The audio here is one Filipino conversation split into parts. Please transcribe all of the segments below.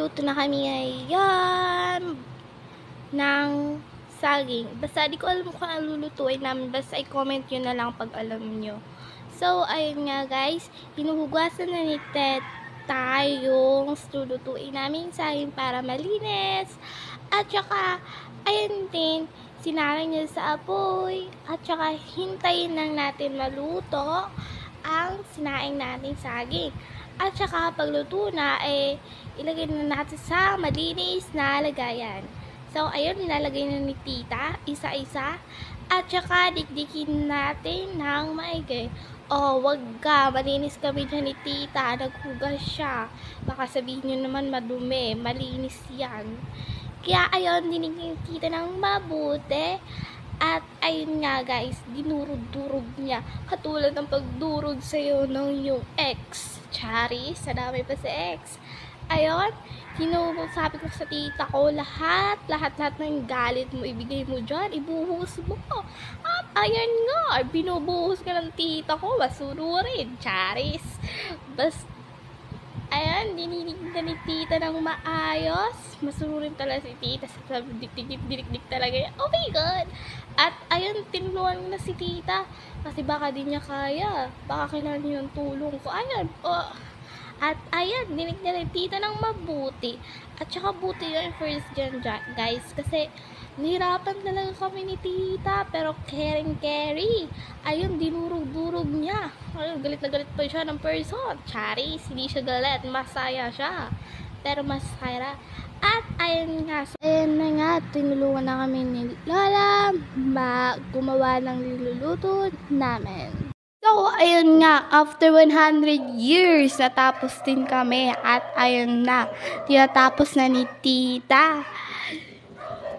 magluluto na kami ngayon ng saging. Basta di ko alam kung ano lulutuin namin. Basta i-comment nyo na lang pag alam nyo. So, ayun nga guys. Hinuhugasan na ni Teta yung lulutuin namin saging para malinis. At saka, ayun din, sinarang niya sa apoy. At saka, hintayin lang natin maluto ang sinaing natin saging. At saka pagluto na, ilagay na natin sa malinis na lagayan. So, ayun, nilalagay na ni Tita, isa-isa. At saka, dikdikin natin ng maigi. Wag ka, malinis kami dyan ni Tita, naghugas siya. Baka sabihin nyo naman madumi, malinis yan. Kaya, ayun, dinigin ni Tita ng mabuti. At ayun nga guys, dinurog-durog niya. Katulad ng pagdurog sa'yo ng yung ex. Charis, sadami pa si ex. Ayun, sabi ko sa tita ko, lahat ng galit mo, ibigay mo dyan, ibuhos mo. At ayun nga, binubuhos ka ng tita ko, masunurin. Charis. Ayan, dininig ni tita ng maayos. Masunurin talaga si tita. Dik talaga yan. Oh my God! At ayun, tinulungan na si tita. Kasi baka di niya kaya. Baka kailangan niya ng tulong ko. Ayan, At ayan, dinig na ni tita ng mabuti. At saka buti yun first dyan, guys. Kasi nahirapan talaga kami ni tita. Pero caring. Ayun, dinurog-durog niya. Ayun, galit na galit pa siya ng person. Charis, hindi siya galit. Masaya siya. Pero masaya. At ayun nga. Ayun na nga, tinulungan na kami ni Lola gumawa ng niluluto namin. So, ayun nga, after 100 years, natapos din kami. At ayun na, tinatapos na ni Tita.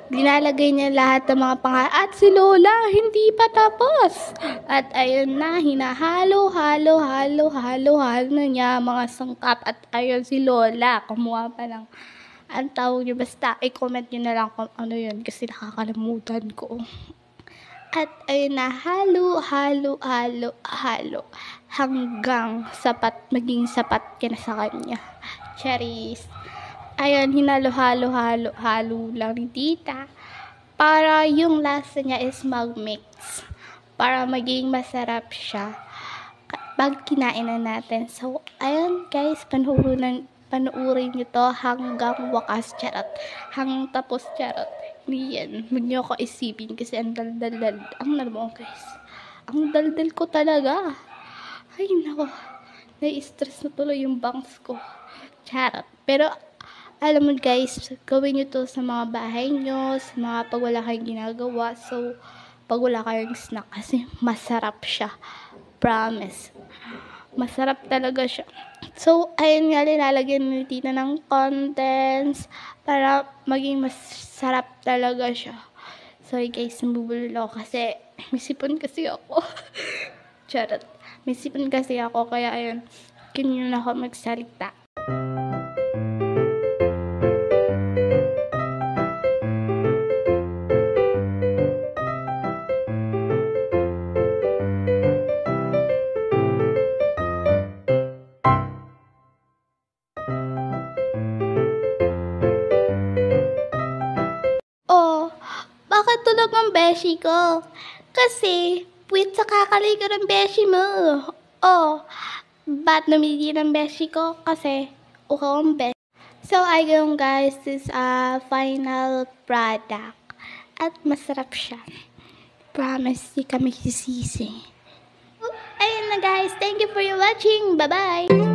Dinalagay niya lahat ng mga At si Lola, hindi pa tapos. At ayun na, hinahalo na niya mga sangkap. At ayun si Lola, kumuha pa lang. Ang tawag niyo, basta, i-comment niyo na lang kung ano yun. Kasi nakakalimutan ko. At ayun na, halo, hanggang maging sapat ka na sa kanya. Charis. Ayun, halo lang ni Tita. Para yung lasa niya is mag-mix. Para maging masarap siya. Pag kinain na natin. So, ayun guys, panuorin nyo to hanggang wakas, charot. Hanggang tapos, charot. Yan, huwag nyo ako isipin kasi ang daldal. Guys. Ang daldal ko talaga. Ay, nako. Nai-stress na tuloy yung bangs ko. Charot. Pero, alam mo guys, gawin nyo to sa mga bahay nyo, sa mga pag wala kayong ginagawa. So, pag wala kayong snack kasi masarap siya. Promise. Masarap talaga siya. So, ayun nga, nilalagyan ni Tita ng contents para maging masarap talaga siya. Sorry guys, nabubulol ako kasi may sipon kasi ako. Charot. May sipon kasi ako, kaya ayun, ganyan ako magsalita. Bakit tulog ang beshi ko? Kasi, puwit sa kakaligo ng beshi mo. Ba't namili ng beshi ko? Kasi, ukaw ang beshi. So, ayun guys, this is a final product. At masarap siya. Promise, di kami sisisi. Ayun na guys, thank you for watching. Bye-bye!